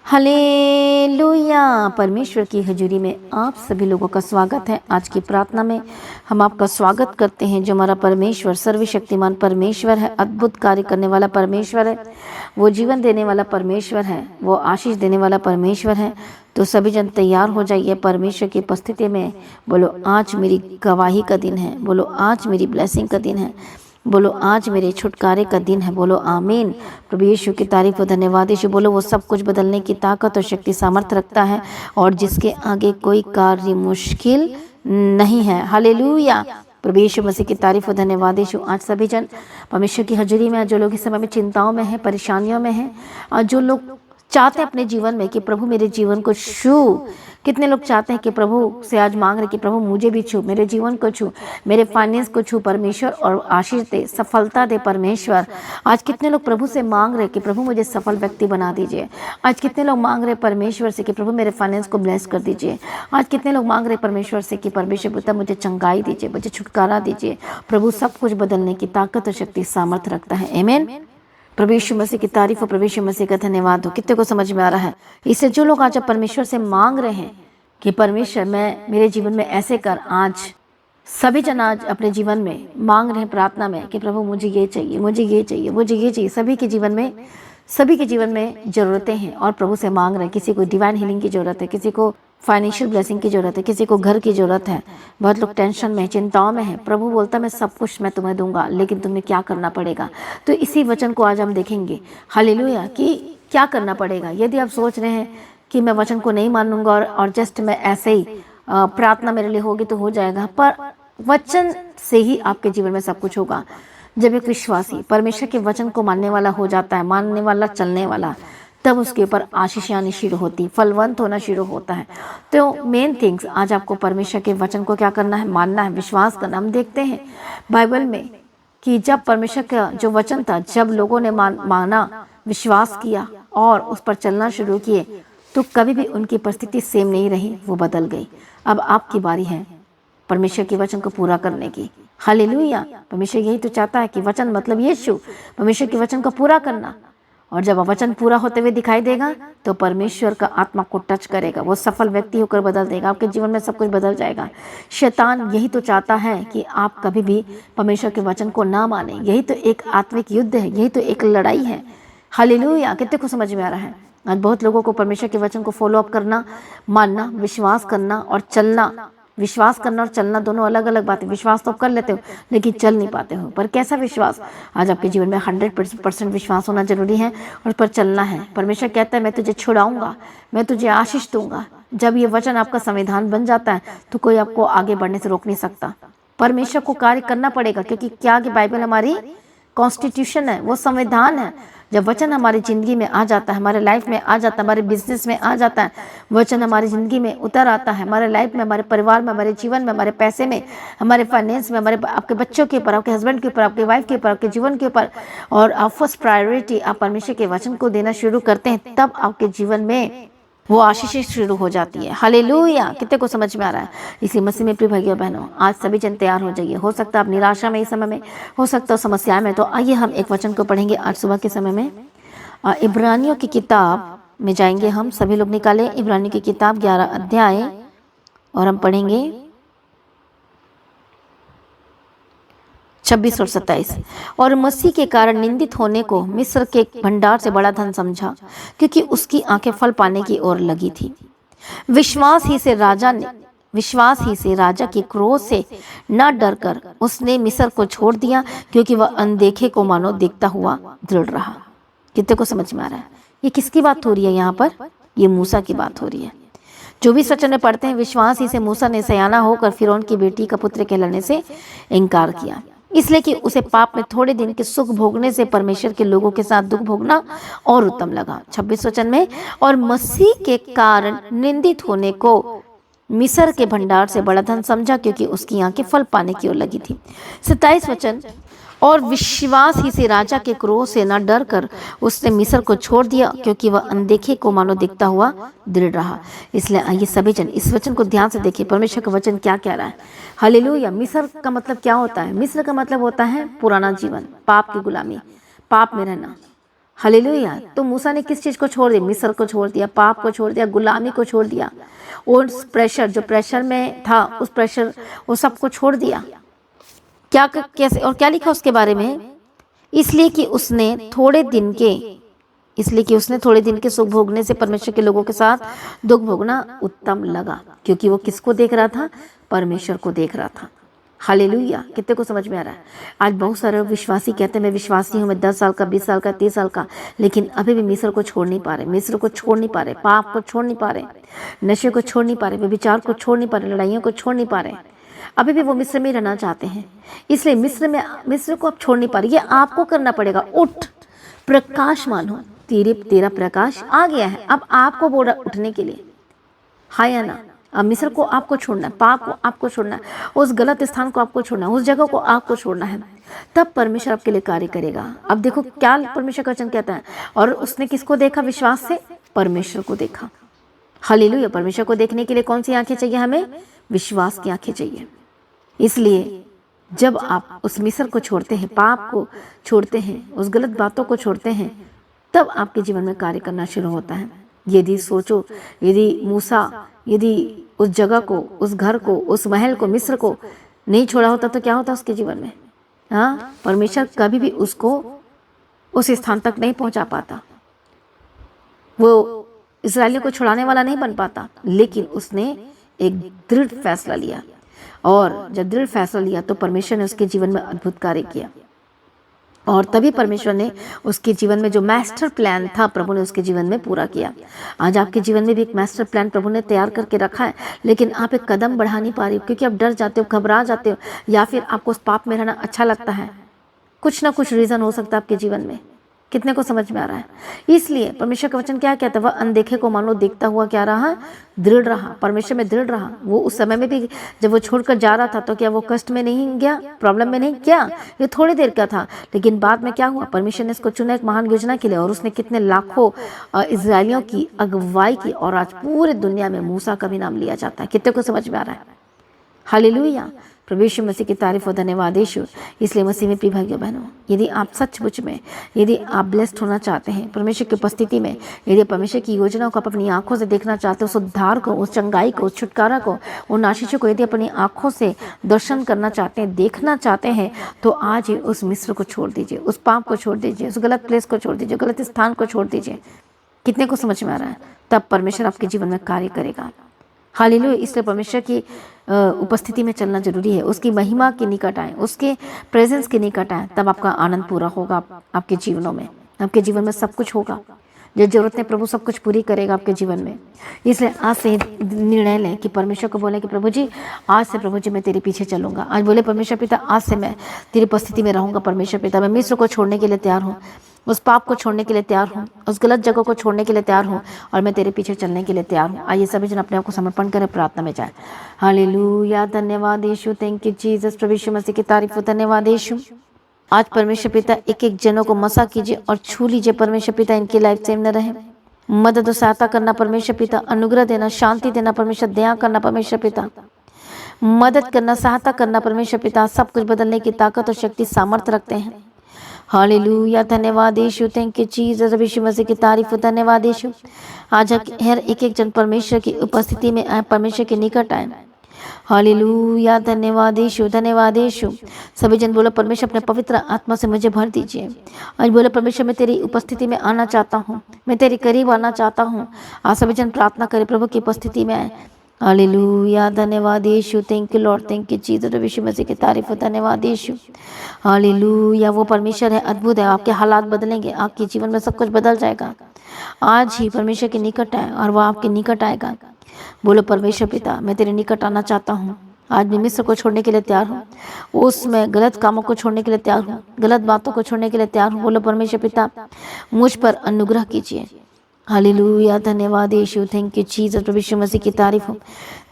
Hallelujah. परमेश्वर की हजूरी में आप सभी लोगों का स्वागत है। आज की प्रार्थना में हम आपका स्वागत करते हैं। जो हमारा परमेश्वर सर्वशक्तिमान परमेश्वर है, अद्भुत कार्य करने वाला परमेश्वर है, वो जीवन देने वाला परमेश्वर है, वो आशीष देने वाला परमेश्वर है। तो सभी जन तैयार हो जाइए परमेश्वर की उपस्थिति में। बोलो आज मेरी गवाही का दिन है, बोलो आज मेरी ब्लेसिंग का दिन है, बोलो आज मेरे छुटकारे का दिन है। बोलो आमीन। प्रभु यीशु की तारीफ और धन्यवाद। यीशु बोलो वो सब कुछ बदलने की ताकत और शक्ति सामर्थ्य रखता है और जिसके आगे कोई कार्य मुश्किल नहीं है। हालेलुया। प्रभु यीशु मसीह की तारीफ और धन्यवाद। यीशु आज सभी जन परमेश्वर की हजूरी में, जो लोग इस समय में चिंताओं में हैं, परेशानियों में हैं, और जो लोग चाहते हैं अपने जीवन में कि प्रभु मेरे जीवन को छू। कितने लोग चाहते हैं कि प्रभु से आज मांग रहे कि प्रभु मुझे भी छू, मेरे जीवन को छू, मेरे फाइनेंस को छू परमेश्वर, और आशीष दे, सफलता दे परमेश्वर। आज कितने लोग प्रभु से मांग रहे कि प्रभु मुझे सफल व्यक्ति बना दीजिए। आज कितने लोग मांग रहे परमेश्वर से कि प्रभु मेरे फाइनेंस को ब्लेस कर दीजिए। आज कितने लोग मांग रहे परमेश्वर से कि परमेश्वर पिता मुझे चंगाई दीजिए, मुझे छुटकारा दीजिए। प्रभु सब कुछ बदलने की ताकत और शक्ति सामर्थ्य रखता है। आमीन। प्रभु यीशु मसीह की तारीफ और प्रभु यीशु मसीह का धन्यवाद हो। कितने को समझ में आ रहा है? इससे जो लोग आज परमेश्वर से मांग रहे हैं कि परमेश्वर मैं मेरे जीवन में ऐसे कर, आज सभी जन आज अपने जीवन में मांग रहे हैं प्रार्थना में कि प्रभु मुझे ये चाहिए, मुझे ये चाहिए, मुझे ये चाहिए। सभी के जीवन में ज़रूरतें हैं और प्रभु से मांग रहे हैं। किसी को डिवाइन हीलिंग की ज़रूरत है, किसी को फाइनेंशियल ब्लेसिंग की ज़रूरत है, किसी को घर की ज़रूरत है। बहुत लोग टेंशन में, चिंताओं में हैं। प्रभु बोलता है मैं सब कुछ मैं तुम्हें दूंगा, लेकिन तुम्हें क्या करना पड़ेगा। तो इसी वचन को आज हम देखेंगे। हालेलुया। कि क्या करना पड़ेगा। यदि आप सोच रहे हैं कि मैं वचन को नहीं मानूंगा और जस्ट मैं ऐसे ही प्रार्थना मेरे लिए होगी तो हो जाएगा, पर वचन से ही आपके जीवन में सब कुछ होगा। जब एक विश्वासी परमेश्वर के वचन को मानने वाला हो जाता है, मानने वाला, चलने वाला, तब उसके ऊपर आशीष आनी शुरू होती, फलवंत होना शुरू होता है। तो मेन थिंग्स आज आपको परमेश्वर के वचन को क्या करना है, मानना है, विश्वास करना। हम देखते हैं बाइबल में कि जब परमेश्वर का जो वचन था, जब लोगों ने माना, विश्वास किया और उस पर चलना शुरू किए, तो कभी भी उनकी परिस्थिति सेम नहीं रही, वो बदल गई। अब आपकी बारी है परमेश्वर के वचन को पूरा करने की। हालेलुया। परमेश्वर यही तो चाहता है कि वचन मतलब यीशु, परमेश्वर के वचन को पूरा करना। और जब वचन पूरा होते हुए दिखाई देगा तो परमेश्वर का आत्मा को टच करेगा, वो सफल व्यक्ति होकर बदल देगा। आपके जीवन में सब कुछ बदल जाएगा। शैतान यही तो चाहता है कि आप कभी भी परमेश्वर के वचन को ना माने। यही तो एक आत्मिक युद्ध है, यही तो एक लड़ाई है। हालेलुया। कितने को समझ में आ रहा है? आज बहुत लोगों को परमेश्वर के वचन को फॉलो अप करना, मानना, विश्वास करना और चलना। विश्वास करना और चलना दोनों अलग अलग बातें। विश्वास तो कर लेते हो लेकिन चल नहीं पाते हो। पर कैसा विश्वास? आज आपके जीवन में 100% विश्वास होना जरूरी है और उस पर चलना है। परमेश्वर कहता है मैं तुझे छुड़ाऊंगा, मैं तुझे आशीष दूंगा। जब ये वचन आपका संविधान बन जाता है तो कोई आपको आगे बढ़ने से रोक नहीं सकता। परमेश्वर को कार्य करना पड़ेगा, क्योंकि क्या कि बाइबल हमारी कॉन्स्टिट्यूशन है, वो संविधान है। जब वचन हमारी ज़िंदगी में आ जाता है, हमारे लाइफ में आ जाता है, हमारे बिजनेस में आ जाता है, वचन हमारी ज़िंदगी में उतर आता है, हमारे लाइफ में, हमारे परिवार में, हमारे जीवन में, हमारे पैसे में, हमारे फाइनेंस में, हमारे आपके बच्चों के ऊपर, आपके हस्बैंड के ऊपर, आपके वाइफ के ऊपर, आपके जीवन के ऊपर, और आप फर्स्ट प्रायोरिटी आप परमेश्वर के वचन को देना शुरू करते हैं, तब आपके जीवन में वो आशीषें शुरू हो जाती है। हालेलुया। कितने को समझ में आ रहा है? इसी मसीह में प्रिय भाइयों बहनों, आज सभी जन तैयार हो जाइए। हो सकता है आप निराशा में इस समय में, हो सकता है समस्या में। तो आइए हम एक वचन को पढ़ेंगे आज सुबह के समय में। इब्रानियों की किताब में जाएंगे हम। सभी लोग निकालें इब्रानियों की किताब 11 अध्याय और हम पढ़ेंगे 26 और 27। और मसीह के कारण निंदित होने को मिस्र के भंडार से बड़ा धन समझा, क्योंकि उसकी आंखें फल पाने की ओर लगी थी। विश्वास ही से राजा के क्रोध से न डरकर उसने मिस्र को छोड़ दिया, क्योंकि वह अनदेखे को मानो देखता हुआ दृढ़ रहा। कितने को समझ में आ रहा है? ये किसकी बात हो रही है यहाँ पर? ये मूसा की बात हो रही है। जो भी वचन में पढ़ते हैं, विश्वास ही से मूसा ने सयाना होकर फिरौन की बेटी का पुत्र कहलाने से इनकार किया, इसलिए कि उसे पाप में थोड़े दिन के सुख भोगने से परमेश्वर के लोगों के साथ दुख भोगना और उत्तम लगा। 26 वचन में, और मसीह के कारण निंदित होने को मिस्र के भंडार से बड़ा धन समझा, क्योंकि उसकी आंखें फल पाने की ओर लगी थी। 27 वचन, और विश्वास ही से राजा के क्रोध से न डर कर उसने मिस्र को छोड़ दिया, क्योंकि वह अनदेखे को मानो दिखता हुआ दृढ़ रहा। इसलिए आइए सभी जन इस वचन को ध्यान से देखिए, परमेश्वर का वचन क्या कह रहा है। हालेलुया। मिस्र का मतलब क्या होता है? मिस्र का मतलब होता है पुराना जीवन, पाप की गुलामी, पाप में रहना, हालेलुया। तो मूसा ने किस चीज़ को छोड़ दिया? मिस्र को छोड़ दिया, पाप को छोड़ दिया, गुलामी को छोड़ दिया, उस प्रेशर जो प्रेशर में था, उस प्रेशर वो सबको छोड़ दिया। क्या कैसे और क्या लिखा उसके बारे में? इसलिए कि उसने थोड़े दिन के सुख भोगने से परमेश्वर के लोगों के साथ दुख भोगना उत्तम लगा, क्योंकि वो किसको देख रहा था? परमेश्वर को देख रहा था। हालेलुया। कितने को समझ में आ रहा है? आज बहुत सारे विश्वासी कहते हैं मैं विश्वासी हूँ, मैं 10 साल का, 20 साल का, 30 साल का, लेकिन अभी भी मिस्र को छोड़ नहीं पा रहे, मिस्र को छोड़ नहीं पा रहे, पाप को छोड़ नहीं पा रहे, नशे को छोड़ नहीं पा रहे, विचार को छोड़ नहीं पा रहे, लड़ाइयों को छोड़ नहीं पा रहे, अभी भी वो मिस्र में रहना चाहते हैं। इसलिए मिस्र को आप छोड़ नहीं पा रहे। ये आपको करना पड़ेगा। उठ, प्रकाशमान हो, तेरा प्रकाश आ गया है। अब आपको बोला उठने के लिए, हाँ या ना? अब मिस्र को आपको छोड़ना है, पाप को आपको छोड़ना है, उस गलत स्थान को आपको छोड़ना है, उस जगह को आपको छोड़ना है, तब परमेश्वर आपके लिए कार्य करेगा। अब देखो क्या परमेश्वर का वचन कहता है। और उसने किसको देखा? विश्वास से परमेश्वर को देखा। हालेलुया। परमेश्वर को देखने के लिए कौन सी आंखें चाहिए? हमें विश्वास की आंखें चाहिए। इसलिए जब आप उस मिस्र को छोड़ते हैं, पाप को छोड़ते हैं, उस गलत बातों को छोड़ते हैं, तब आपके जीवन में कार्य करना शुरू होता है। यदि सोचो, यदि मूसा यदि उस जगह को, उस घर को, उस महल को, मिस्र को नहीं छोड़ा होता तो क्या होता उसके जीवन में? हाँ, परमेश्वर कभी भी उसको उस स्थान तक नहीं पहुंचा पाता, वो इस्राएलियों को छुड़ाने वाला नहीं बन पाता। लेकिन उसने एक दृढ़ फैसला लिया, और जब दृढ़ फैसला लिया तो परमेश्वर ने उसके जीवन में अद्भुत कार्य किया। और तभी परमेश्वर ने उसके जीवन में जो मास्टर प्लान था, प्रभु ने उसके जीवन में पूरा किया। आज आपके जीवन में भी एक मास्टर प्लान प्रभु ने तैयार करके रखा है, लेकिन आप एक कदम बढ़ा नहीं पा रही हो, क्योंकि आप डर जाते हो, घबरा जाते हो, या फिर आपको उस पाप में रहना अच्छा लगता है। कुछ ना कुछ रीज़न हो सकता है आपके जीवन में। कितने को समझ में आ रहा है? इसलिए परमेश्वर का वचन क्या कहता है? वह अनदेखे को मान लो देखता हुआ क्या रहा? दृढ़ रहा, परमेश्वर में दृढ़ रहा। वो उस समय में भी जब वो छोड़कर जा रहा था तो क्या वो कष्ट में नहीं गया, प्रॉब्लम में नहीं गया? ये थोड़ी देर का था, लेकिन बाद में क्या हुआ? परमेश्वर ने इसको चुना एक महान योजना के लिए, और उसने कितने लाखों इजरायलियों की अगुवाई की, और आज पूरे दुनिया में मूसा का भी नाम लिया जाता है। कितने को समझ में आ रहा है? हालेलुया। प्रभु यीशु मसीह की तारीफ और धन्यवाद यीशु। इसलिए मसीह में प्रिय भाइयों बहनों, यदि आप सचमुच में, यदि आप ब्लेस्ड होना चाहते हैं परमेश्वर की उपस्थिति में, यदि परमेश्वर की योजनाओं को आप अपनी आंखों से देखना चाहते हो, उस उद्धार को, उस चंगाई को, उस छुटकारा को, उन आशीषों को यदि अपनी आंखों से दर्शन करना चाहते हैं, देखना चाहते हैं, तो आज ही उस मिस्र को छोड़ दीजिए, उस पाप को छोड़ दीजिए, उस गलत प्लेस को छोड़ दीजिए, गलत स्थान को छोड़ दीजिए। कितने को समझ में आ रहा है? तब परमेश्वर आपके जीवन में कार्य करेगा। हालेलुया। इसलिए परमेश्वर की उपस्थिति में चलना जरूरी है, उसकी महिमा के निकट आए, उसके प्रेजेंस के निकट आए, तब आपका आनंद पूरा होगा आपके जीवनों में। आपके जीवन में सब कुछ होगा, जो जरूरत है प्रभु सब कुछ पूरी करेगा आपके जीवन में। इसलिए आज से निर्णय लें कि परमेश्वर को बोले कि प्रभु जी आज से, प्रभु जी मैं तेरे पीछे चलूंगा। आज बोले परमेश्वर पिता आज से मैं तेरी उपस्थिति में रहूंगा। परमेश्वर पिता मैं मिस्र को छोड़ने के लिए तैयार हूँ, उस पाप को छोड़ने के लिए तैयार हूँ, उस गलत जगह को छोड़ने के लिए तैयार हूँ, और मैं तेरे पीछे चलने के लिए तैयार हूँ। आइए सभी जन अपने आप को समर्पण करें, प्रार्थना में जाए। हालेलुया। धन्यवाद यीशु, थैंक यू जीसस। प्रभु यीशु मसीह की तारीफ, धन्यवाद यीशु। आज परमेश्वर पिता एक एक जनों को मसा कीजिए और छू लीजिए परमेश्वर पिता, इनकी लाइफ सेम न रहे। मदद और सहायता करना परमेश्वर पिता, अनुग्रह देना, शांति देना परमेश्वर, दया करना परमेश्वर पिता, मदद करना, सहायता करना परमेश्वर पिता, सब कुछ बदलने की ताकत और शक्ति सामर्थ्य रखते हैं। हालेलुया। धन्यवाद यीशु, थैंक यू जीसस। यीशु मसीह की तारीफ, धन्यवाद यीशु। आज हर एक एक जन परमेश्वर की उपस्थिति में आए, परमेश्वर के निकट आए। हालेलुया। धन्यवाद यीशु, धन्यवाद यीशु। सभी जन बोलो परमेश्वर अपने पवित्र आत्मा से मुझे भर दीजिए। आज बोलो परमेश्वर मैं तेरी उपस्थिति में आना चाहता हूँ, मैं तेरे करीब आना चाहता हूँ। आज सभी जन प्रार्थना करें, प्रभु की उपस्थिति में आए। हालेलुया। धन्यवाद यीशु, thank you Lord, thank you Jesus. यीशु मसीह की तारीफ, धन्यवाद यीशु। हालेलुया। वो परमेश्वर है, अद्भुत है। आपके हालात बदलेंगे, आपके जीवन में सब कुछ बदल जाएगा। आज ही परमेश्वर के निकट आए और वह आपके निकट आएगा। बोलो परमेश्वर पिता मैं तेरे निकट आना चाहता हूँ। आज मैं मिस्र को छोड़ने के लिए तैयार हूँ, उसमें गलत कामों को छोड़ने के लिए तैयार हूँ, गलत बातों को छोड़ने के लिए तैयार हूँ। बोलो परमेश्वर पिता मुझ पर अनुग्रह कीजिए। हालेलुया। धन्यवाद यीशु, थैंक यू जीसस। प्रभु यीशु मसीह की तारीफ हो,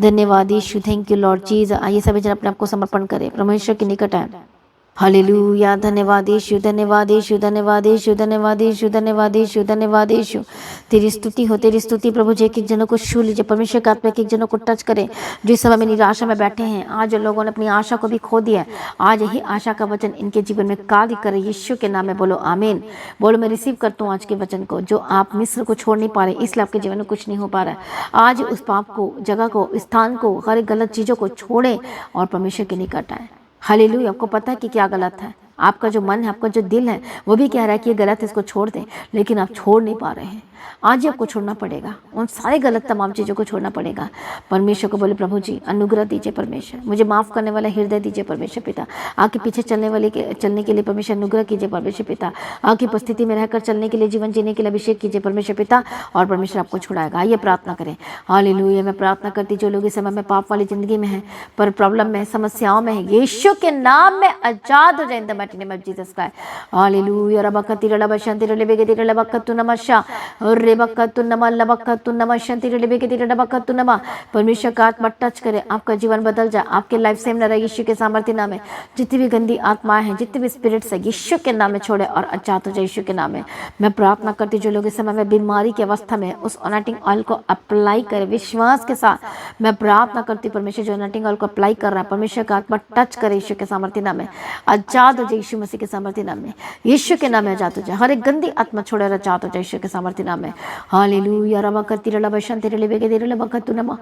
धन्यवाद यीशु, थैंक यू लॉर्ड जीसस। आइए सभी जन अपने आप को समर्पण करें, परमेश्वर के निकट आए। हालेलुया। धन्यवाद यीशु, धन्यवाद यीशु, धन्यवाद यीशु, धन्यवाद यीशु, धन्यवाद यीशु, धन्यवाद यीशु। तेरी स्तुति हो, तेरी स्तुति प्रभु जी। एक एक जनों को छू लीजिए परमेश्वर का आत्मा, एक एक जनों को टच करें जो इस समय में निराशा में बैठे हैं। आज लोगों ने अपनी आशा को भी खो दिया है, आज यही आशा का वचन इनके जीवन में कार्य करे यीशु के नाम में। बोलो आमीन। बोलो मैं रिसीव करता हूँ आज के वचन को। जो आप मिस्र को छोड़ नहीं पा रहे, इसलिए आपके जीवन में कुछ नहीं हो पा रहा है, आज उस पाप को, जगह को, स्थान को, हर एक गलत चीज़ों को छोड़ें और परमेश्वर के निकट आए। हालेलुया। आपको पता है कि क्या गलत है, आपका जो मन है, आपका जो दिल है, वो भी कह रहा है कि ये गलत है, इसको छोड़ दें, लेकिन आप छोड़ नहीं पा रहे हैं। आज ही आपको छोड़ना पड़ेगा, उन सारे गलत तमाम चीज़ों को छोड़ना पड़ेगा। परमेश्वर को बोले प्रभु जी अनुग्रह दीजिए परमेश्वर, मुझे माफ़ करने वाला हृदय दीजिए परमेश्वर पिता। आपके पीछे चलने के लिए परमेश्वर अनुग्रह कीजिए परमेश्वर पिता। आपकी उपस्थिति में रहकर चलने के लिए, जीवन जीने के लिए अभिषेक कीजिए परमेश्वर पिता, और परमेश्वर आपको छुड़ाएगा। आइए प्रार्थना करें। हालेलुया। मैं प्रार्थना करती जो लोग इस समय में पाप वाली जिंदगी में है, पर प्रॉब्लम में, समस्याओं में है, यीशु के नाम में आजाद हो जाए in the mighty name of Jesus Christ. Hallelujah. रबकति रलबशंति रलबेगति रलबकतु नमशा रेबकतु नम लबकतु नमशंति रलबेगति रलबकतु नम। परमेश्वर का आत्मा टच करे, आपका जीवन बदल जाए, आपके लाइफ सेम न रहे यीशु के सामर्थ्य नाम में। जितनी भी गंदी आत्माएं हैं, जितने भी स्पिरिट्स है, यीशु के नाम में छोड़े और आजाद हो जाए यीशु के नाम में। मैं प्रार्थना करती जो लोग इस समय में बीमारी की अवस्था में, उस अनॉइंटिंग ऑयल को अप्लाई करे विश्वास के साथ। मैं प्रार्थना करती परमेश्वर जो अनॉइंटिंग ऑयल को अप्लाई कर रहा है, परमेश्वर का आत्मा टच करे यीशु के सामर्थ्य नाम में। आजाद हो जाए यीशु मसीह के सामर्थ्य नाम में, यीशु के नाम में आजाद हो जाए। हर एक गंदी आत्मा छोड़े और आजाद हो जाए यीशु के सामर्थ्य नाम में। हालेलुया। रबकति रलबशंति रलबेगति रलबकतु नमः।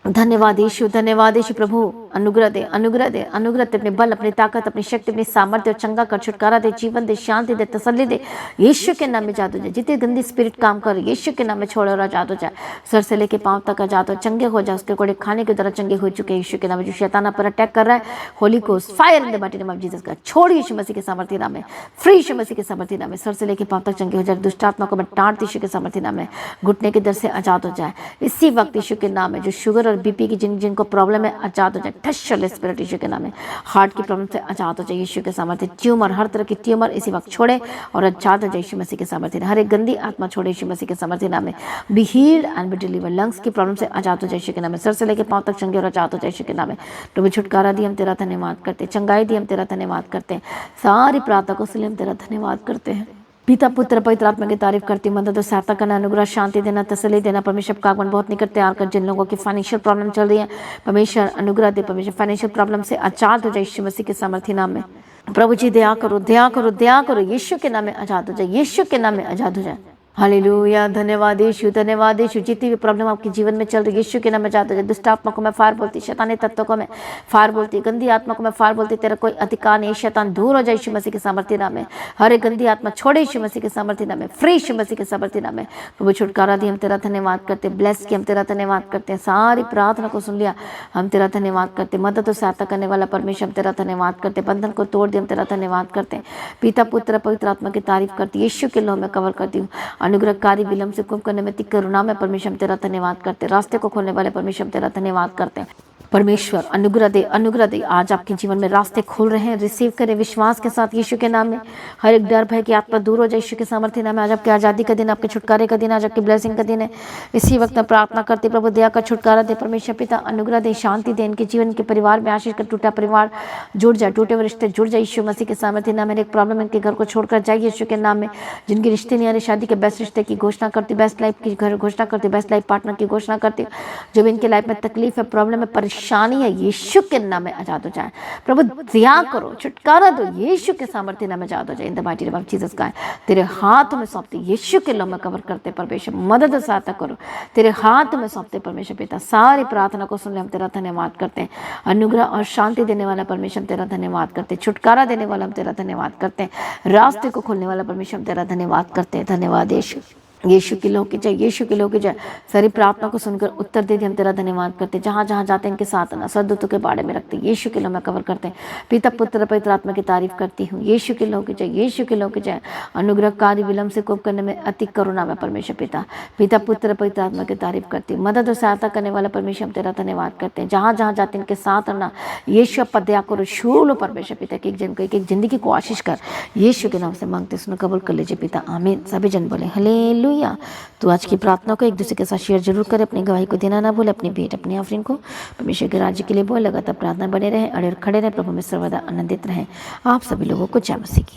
धन्यवाद यीशु, धन्यवाद यीशु। प्रभु अनुग्रह दे, अनुग्रह दे, अनुग्रह दे। अपने बल, अपनी ताकत, अपनी शक्ति, अपनी सामर्थ्य और चंगा कर, छुटकारा दे, जीवन दे, शांति दे, तसल्ली दे यीशु के नाम में। आजाद हो जाए जितने गंदी स्पिरिट काम कर यीशु के नाम में छोड़े और आजाद हो जाए। सर से लेके पांव तक आजाद हो, चंगे हो जाए। उसके कोड़े खाने के द्वारा चंगे हो चुके यीशु के नाम में। जो शैतान पर अटैक कर रहा है, Holi ghost fire in the mighty name of Jesus का छोड़ यीशु मसीह के सामर्थ्य नाम में। फ्री यीशु मसीह के सामर्थ्य नाम में। सर से लेके पांव तक चंगे हो जाए। दुष्ट आत्मा को मैं डांट यीशु के सामर्थ्य नाम में। घुटने के दर से आजाद हो जाए इसी वक्त यीशु के नाम में। जो शुगर और बीपी की जिनको प्रॉब्लम है, आजाद हो जाए। टच स्पिरिट यीशु के नाम में। हार्ट की प्रॉब्लम से आजाद हो जाए यीशु के सामर्थ्य। ट्यूमर, हर तरह की ट्यूमर इसी वक्त छोड़े और आजाद हो जाए यीशु मसीह के सामर्थ्य। हर एक गंदी आत्मा छोड़े यीशु मसीह के सामर्थ्य नाम में। Be healed and B deliver. Lungs की प्रॉब्लम से आजाद हो जाए यीशु के नाम में। सर से लेकर पांव तक चंगे और आजाद हो जाए यीशु के नाम में। तो छुटकारा दी, हम तेरा धन्यवाद करते। चंगाई दी, हम तेरा धन्यवाद करते हैं। सारी प्रार्थना को इसलिए हम तेरा धन्यवाद करते हैं। पिता पुत्र पवित्र आत्मा की तारीफ करती, मदद और सहायता करना, अनुग्रह, शांति देना, तसल्ली देना। परमेश्वर का आगमन बहुत निकट तैयार कर। जिन लोगों की फाइनेंशियल प्रॉब्लम चल रही है, परमेश्वर अनुग्रह दे। परमेश्वर फाइनेंशियल प्रॉब्लम से आजाद हो जाए यीशु मसीह के सामर्थ्य नाम में। प्रभु जी दया करो, दया करो, दया करो। यीशु के नाम में आजाद हो जाए, यीशु के नाम में आजाद हो जाए। हालेलुया। धन्यवाद यीशु, धन्यवाद यीशु। जितनी भी प्रॉब्लम आपके जीवन में चल रही है, यीशु के नाम में आजाद हो जाए। दुष्ट आत्मा को मैं फार बोलती, शैतानी तत्वों को मैं फार बोलती, गंदी आत्मा को मैं फार बोलती। तेरा कोई अधिकार नहीं, शैतान दूर हो जाए यीशु मसीह के सामर्थ्य नाम में। हर एक गंदी आत्मा छोड़े यीशु मसीह के सामर्थ्य नाम में। फ्री यीशु मसीह के सामर्थ्य नाम में। प्रभु छुटकारा दी, हम तेरा धन्यवाद करते। ब्लेस किया, हम तेरा धन्यवाद करते हैं। सारी प्रार्थना को सुन लिया, हम तेरा धन्यवाद करते। मदद और सहायता करने वाला परमेश्वर, हम तेरा धन्यवाद करते। बंधन को तोड़ दिया, हम तेरा धन्यवाद करते हैं। पिता पुत्र पवित्र आत्मा की तारीफ करती, यीशु के लहू में कवर करती हूँ। अनुग्रहकारी विलम्ब से कुम करने में करुणा में परमेश्वर हम तेरा धन्यवाद करते। रास्ते को खोलने वाले परमेश्वर हम तेरा धन्यवाद करते हैं। परमेश्वर अनुग्रह दे, अनुग्रह दे। आज आपके जीवन में रास्ते खुल रहे हैं, रिसीव करें विश्वास के साथ यीशु के नाम में। हर एक डर भय की आत्मा दूर हो जाए यीशु के सामर्थ्य नाम में। आज आपकी आज़ादी का दिन, आपके छुटकारे का दिन, आज आपकी ब्लेसिंग का दिन है। इसी वक्त मैं प्रार्थना करती, प्रभु दया का छुटकारा दे। परमेश्वर पिता अनुग्रह दे, शांति दे। इनके जीवन के परिवार में आशीष कर। टूटा परिवार जुड़ जाए, टूटे हुए रिश्ते जुड़ जाए यीशु मसीह के सामर्थ्य नाम में। एक प्रॉब्लम इनके घर को छोड़कर जाए यीशु के नाम में। जिनके रिश्ते नहीं आ रहे, शादी के बेस्ट रिश्ते की घोषणा करती, बेस्ट लाइफ की घोषणा करती, बेस्ट लाइफ पार्टनर की घोषणा करती। जो भी इनके लाइफ में तकलीफ है, प्रॉब्लम है, परेशानी है, यीशु के नाम में आजाद हो जाए। प्रभु दया करो, छुटकारा दो, यीशु के सामर्थ्य नाम में आजाद हो जाए। In the mighty name of Jesus का तेरे हाथ में सौंपते, यीशु के लहू में कवर करते। परमेश्वर मदद सहायता करो, तेरे हाथ में सौंपते परमेश्वर पिता। सारी प्रार्थना को सुन ले, हम तेरा धन्यवाद करते हैं। अनुग्रह और शांति देने वाला परमेश्वर हम तेरा धन्यवाद करते हैं। छुटकारा देने वाला हम तेरा धन्यवाद करते हैं। रास्ते को खोलने वाला परमेश्वर हम तेरा धन्यवाद करते हैं। धन्यवाद यीशु। यीशु के लोग की जय, यीशु के लोग की जय। सारी प्रार्थना को सुनकर उत्तर दे दिए, हम तेरा धन्यवाद करते। जहाँ जहाँ जाते हैं इनके साथ ना सरदूतों के बाड़े में रखते, यीशु के लोग में कवर करते हैं। पिता पुत्र पवित्र आत्मा की तारीफ करती हूँ। यीशु के लोग की जय, यीशु के लोग की जय। अनुग्रहकारी विलम्ब से कोप करने में अति करुणा में परमेश्वर पिता। पिता पुत्र पवित्र आत्मा की तारीफ करती हूँ। मदद और सहायता करने वाला परमेश्वर हम तेरा धन्यवाद करते हैं। जहाँ जहाँ जाते हैं इनके साथ रहना, यीशु पर दया करो, छू लो परमेश्वर पिता। एक जन को, एक जिंदगी को आशीष कर, यीशु के नाम से मांगते सुनो, कबूल कर लीजिए पिता, आमीन। सभी जन बोले हालेलुया। हालेलुया। तो आज की प्रार्थना को एक दूसरे के साथ शेयर जरूर करें, अपनी गवाही को देना ना भूलें, अपनी भेंट अपनी ऑफरिंग को परमेश्वर के राज्य के लिए बोल लगातार प्रार्थना बने रहें, अड़े और खड़े रहें, प्रभु में सर्वदा आनंदित रहें। आप सभी लोगों को जय मसीह की।